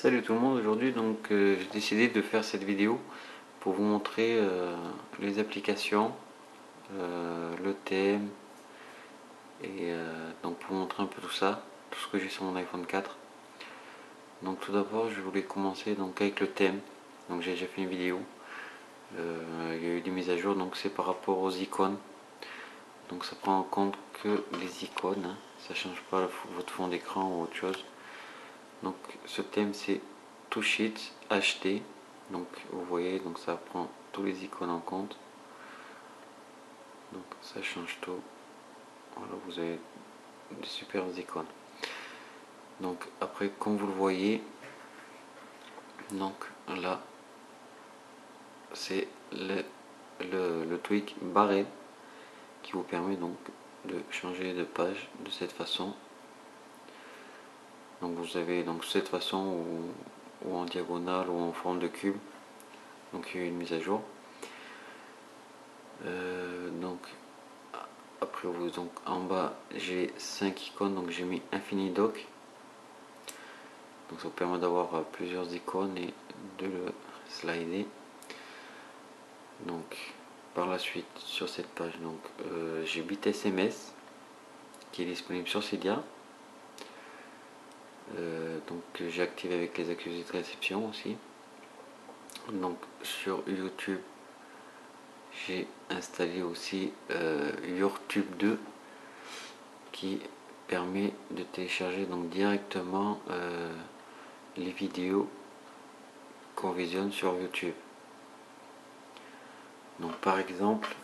Salut tout le monde, aujourd'hui j'ai décidé de faire cette vidéo pour vous montrer les applications, le thème et donc pour vous montrer un peu tout ça, tout ce que j'ai sur mon iPhone 4. Donc tout d'abord je voulais commencer donc avec le thème, donc j'ai déjà fait une vidéo, il y a eu des mises à jour, donc c'est par rapport aux icônes, donc ça prend en compte que les icônes, hein, ça change pas votre fond d'écran ou autre chose. Donc ce thème c'est Touchit HD, donc vous voyez, donc ça prend tous les icônes en compte, donc ça change tout. Voilà, vous avez des super icônes. Donc après, comme vous le voyez, donc là c'est le tweak barré qui vous permet donc de changer de page de cette façon. Donc vous avez donc cette façon ou en diagonale ou en forme de cube. Donc il y a eu une mise à jour. Donc après vous, donc en bas j'ai 5 icônes, donc j'ai mis Infini Dock, donc ça vous permet d'avoir plusieurs icônes et de le slider. Donc par la suite sur cette page, donc j'ai BitSMS qui est disponible sur Cydia, donc j'ai activé avec les accusés de réception aussi. Donc sur YouTube j'ai installé aussi YouTube 2 qui permet de télécharger donc directement les vidéos qu'on visionne sur YouTube. Donc par exemple,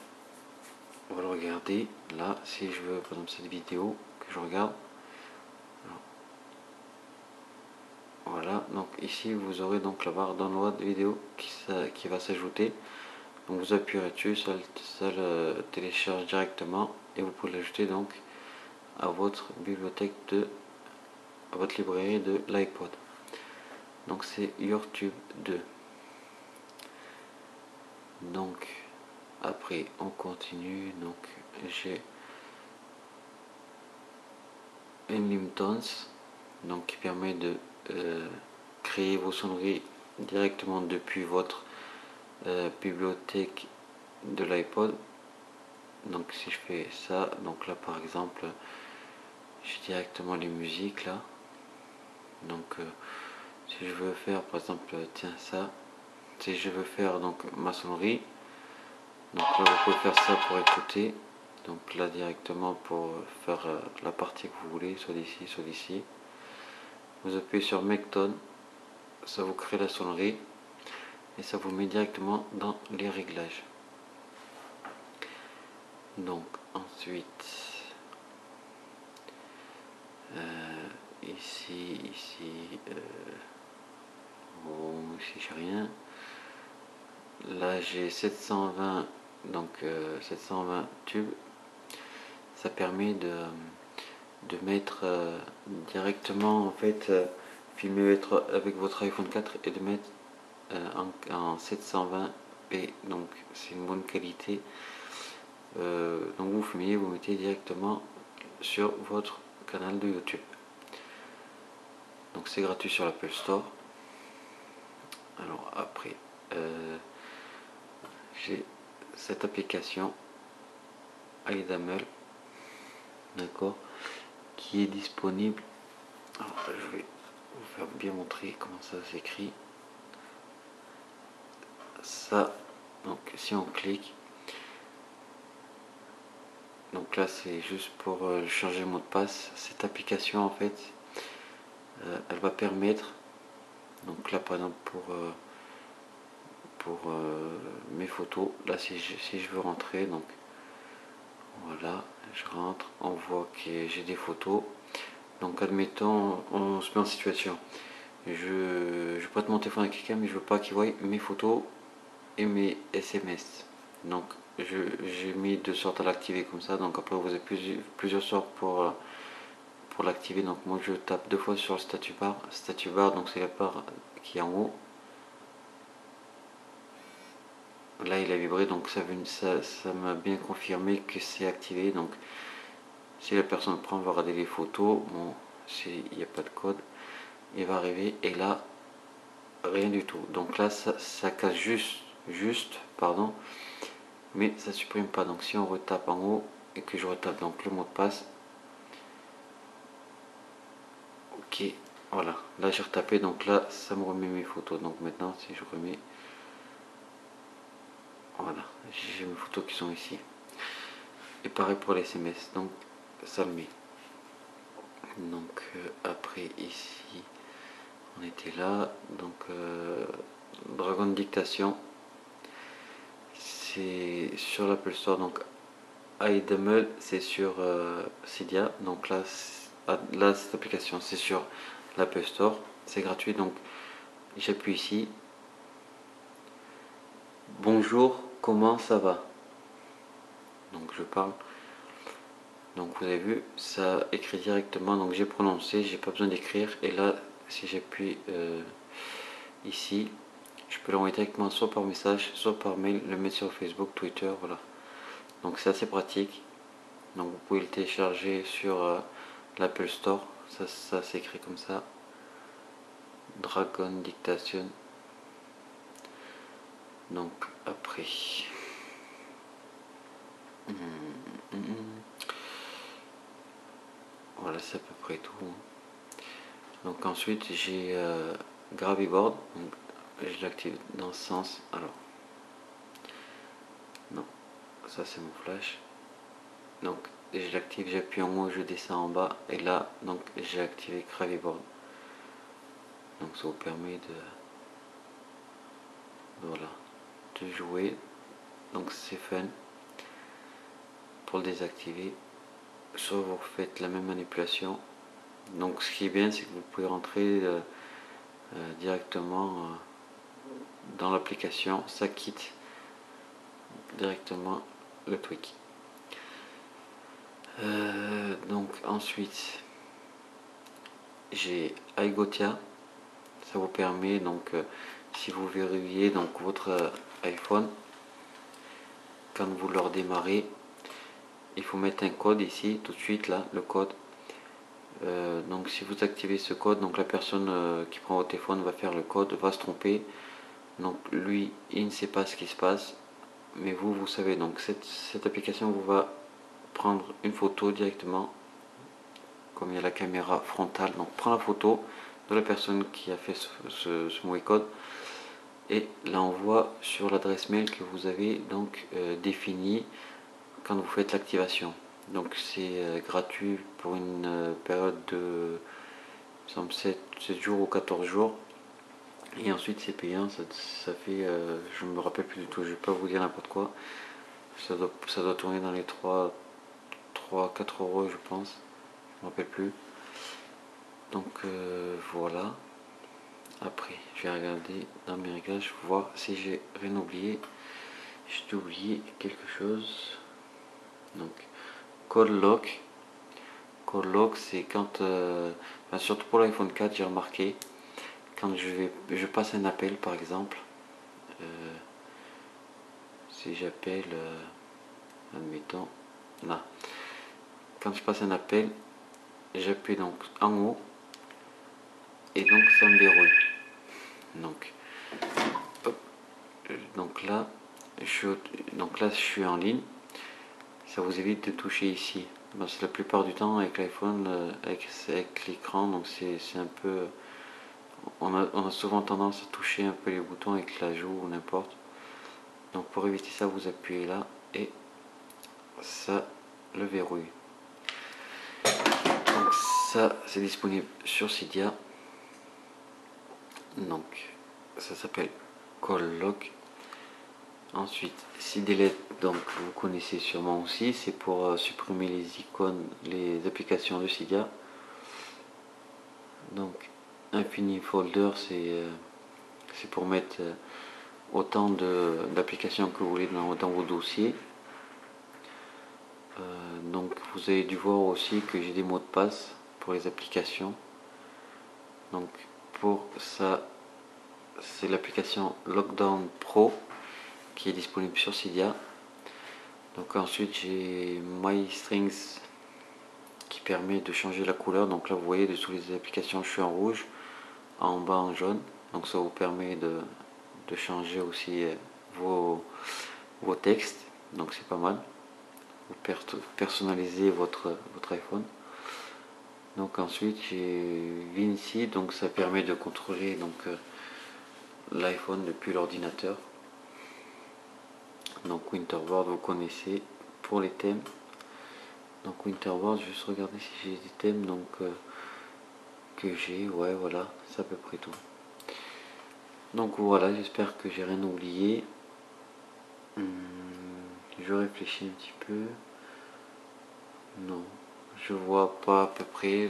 on va le regarder là, si je veux par exemple cette vidéo que je regarde, voilà, donc ici vous aurez donc la barre download vidéo qui va s'ajouter. Donc vous appuierez dessus, ça le télécharge directement et vous pouvez l'ajouter donc à votre bibliothèque à votre librairie de l'iPod. Donc c'est YouTube 2. Donc après on continue, donc j'ai Unlimtons, donc qui permet de créer vos sonneries directement depuis votre bibliothèque de l'iPod. Donc si je fais ça, donc là par exemple j'ai directement les musiques là. Donc si je veux faire par exemple, tiens ça, si je veux faire donc ma sonnerie, donc là vous pouvez faire ça pour écouter, donc là directement pour faire la partie que vous voulez, soit d'ici soit d'ici, vous appuyez sur Make Tone, ça vous crée la sonnerie et ça vous met directement dans les réglages. Donc ensuite ici bon, ici j'ai rien. Là j'ai 720, donc 720 tubes. Ça permet de mettre directement en fait filmer avec votre iPhone 4 et de mettre en 720p, donc c'est une bonne qualité. Donc vous filmez, vous mettez directement sur votre canal de YouTube. Donc c'est gratuit sur l'Apple Store. Alors après j'ai cette application iDaml, d'accord, qui est disponible. Alors je vais vous faire bien montrer comment ça s'écrit. Ça, donc si on clique, donc là c'est juste pour changer le mot de passe. Cette application en fait elle va permettre, donc là par exemple pour mes photos, là si je veux rentrer, donc voilà, je rentre, on voit que j'ai des photos. Donc admettons on se met en situation, je prête mon téléphone à quelqu'un mais je veux pas qu'il voie mes photos et mes SMS. Donc j'ai mis de sorte à l'activer comme ça. Donc après vous avez plusieurs sortes pour l'activer. Donc moi je tape 2 fois sur le statut bar, donc c'est la barre qui est en haut. Là il a vibré, donc ça m'a bien confirmé que c'est activé. Donc si la personne prend, va regarder les photos, bon, il n'y a pas de code, il va arriver et là rien du tout. Donc là ça casse juste pardon, mais ça supprime pas. Donc si on retape en haut et que je retape donc le mot de passe, ok, voilà, là j'ai retapé, donc là ça me remet mes photos. Donc maintenant si je remets, voilà, j'ai mes photos qui sont ici. Et pareil pour les SMS, donc ça le met. Donc après ici on était là, donc Dragon Dictation, c'est sur l'Apple Store. Donc iDeml c'est sur Cydia. Donc là cette application c'est sur l'Apple Store, c'est gratuit. Donc j'appuie ici, bonjour, comment ça va, donc je parle. Donc vous avez vu, ça écrit directement, donc j'ai prononcé, j'ai pas besoin d'écrire. Et là si j'appuie ici, je peux l'envoyer directement soit par message, soit par mail, le mettre sur Facebook, Twitter, voilà. Donc c'est assez pratique. Donc vous pouvez le télécharger sur l'Apple Store, ça s'écrit comme ça, Dragon Dictation. Donc après, voilà, c'est à peu près tout. Donc ensuite j'ai Graviboard, donc je l'active dans ce sens. Alors non, ça c'est mon flash. Donc je l'active, j'appuie en haut, je descends en bas, et là donc j'ai activé Graviboard. Donc ça vous permet de voilà, de jouer. Donc c'est fun. Pour le désactiver, soit vous faites la même manipulation. Donc ce qui est bien, c'est que vous pouvez rentrer directement dans l'application, ça quitte directement le tweak. Donc ensuite j'ai iGotia, ça vous permet donc si vous verrouillez donc votre iPhone, quand vous le redémarrez, il faut mettre un code ici tout de suite, là le code. Donc si vous activez ce code, donc la personne qui prend votre téléphone va faire le code, va se tromper. Donc lui il ne sait pas ce qui se passe, mais vous savez. Donc cette application vous va prendre une photo directement, comme il y a la caméra frontale, donc prend la photo de la personne qui a fait ce mauvais code et l'envoie sur l'adresse mail que vous avez donc définie quand vous faites l'activation. Donc c'est gratuit pour une période de 7 jours ou 14 jours. Et ensuite c'est payant, ça fait, je me rappelle plus du tout, je vais pas vous dire n'importe quoi. Ça doit tourner dans les 3-4 euros je pense, je me rappelle plus. Donc voilà. Après je vais regarder dans mes réglages, voir si j'ai rien oublié. J'ai oublié quelque chose. Donc call lock. Call lock c'est quand, surtout pour l'iPhone 4 j'ai remarqué, quand je passe un appel par exemple, si j'appelle, admettons, là, quand je passe un appel, j'appuie donc en haut et donc ça me verrouille. Donc, hop, donc là, je suis en ligne. Ça vous évite de toucher ici. Parce que la plupart du temps avec l'iPhone, avec l'écran, donc c'est un peu, on a souvent tendance à toucher un peu les boutons avec la joue ou n'importe. Donc pour éviter ça, vous appuyez là et ça le verrouille. Donc ça c'est disponible sur Cydia. Donc ça s'appelle Call Lock. Ensuite CDLET, donc vous connaissez sûrement aussi, c'est pour supprimer les icônes, les applications de Cydia. Donc Infini Folder, c'est pour mettre autant d'applications que vous voulez dans vos dossiers. Donc vous avez dû voir aussi que j'ai des mots de passe pour les applications. Donc pour ça, c'est l'application Lockdown Pro qui est disponible sur Cydia. Donc ensuite j'ai MyStrings qui permet de changer la couleur. Donc là vous voyez, de toutes les applications je suis en rouge, en bas en jaune. Donc ça vous permet de changer aussi vos textes, donc c'est pas mal. Vous personnalisez votre iPhone. Donc ensuite j'ai Vinci, donc ça permet de contrôler donc l'iPhone depuis l'ordinateur. Donc Winterboard vous connaissez pour les thèmes. Donc Winterboard, je vais juste regarder si j'ai des thèmes donc que j'ai, ouais voilà, c'est à peu près tout. Donc voilà, j'espère que j'ai rien oublié. Je réfléchis un petit peu. Non, je vois pas à peu près,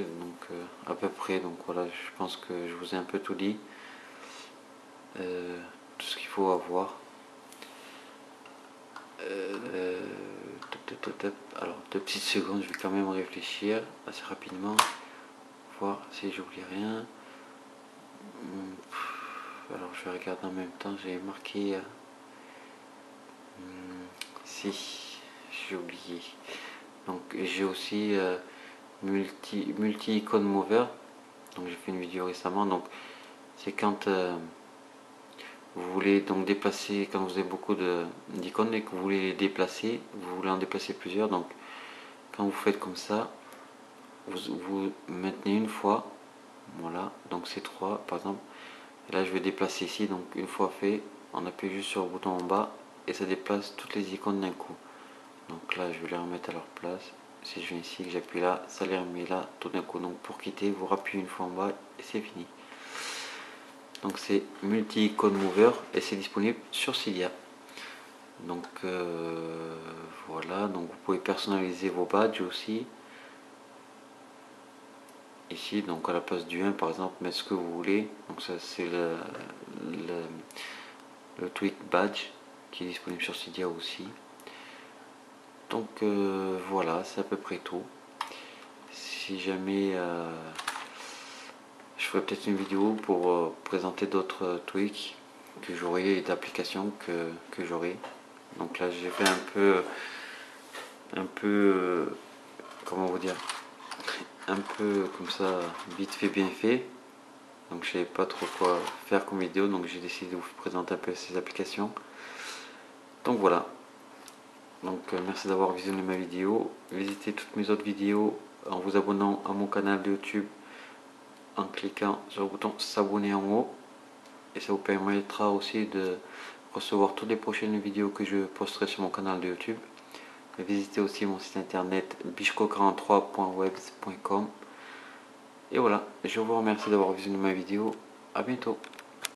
donc voilà, je pense que je vous ai un peu tout dit. Tout ce qu'il faut avoir. Alors 2 petites secondes, je vais quand même réfléchir assez rapidement, voir si j'oublie rien. Alors je vais regarder en même temps, j'ai marqué si j'ai oublié. Donc j'ai aussi multi icon mover, donc j'ai fait une vidéo récemment. Donc c'est quand vous voulez donc déplacer, quand vous avez beaucoup d'icônes et que vous voulez les déplacer, vous voulez en déplacer plusieurs. Donc quand vous faites comme ça, vous maintenez une fois, voilà, donc c'est 3 par exemple. Et là je vais déplacer ici, donc une fois fait, on appuie juste sur le bouton en bas et ça déplace toutes les icônes d'un coup. Donc là je vais les remettre à leur place. Si je viens ici, que j'appuie là, ça les remet là tout d'un coup. Donc pour quitter, vous rappuyez une fois en bas et c'est fini. Donc c'est multi-icon mover et c'est disponible sur Cydia. Donc voilà, donc vous pouvez personnaliser vos badges aussi. Ici, donc à la place du 1 par exemple, mettre ce que vous voulez. Donc ça c'est le tweak badge qui est disponible sur Cydia aussi. Donc voilà, c'est à peu près tout. Si jamais je ferai peut-être une vidéo pour présenter d'autres tweaks que j'aurai et d'applications que j'aurai. Donc là j'ai fait un peu comment vous dire, un peu comme ça, vite fait bien fait. Donc je savais pas trop quoi faire comme vidéo, donc j'ai décidé de vous présenter un peu ces applications. Donc voilà. Donc merci d'avoir visionné ma vidéo. Visitez toutes mes autres vidéos en vous abonnant à mon canal de YouTube en cliquant sur le bouton s'abonner en haut. Et ça vous permettra aussi de recevoir toutes les prochaines vidéos que je posterai sur mon canal de YouTube. Visitez aussi mon site internet bichco43.webs.com. Et voilà, je vous remercie d'avoir visionné ma vidéo. A bientôt.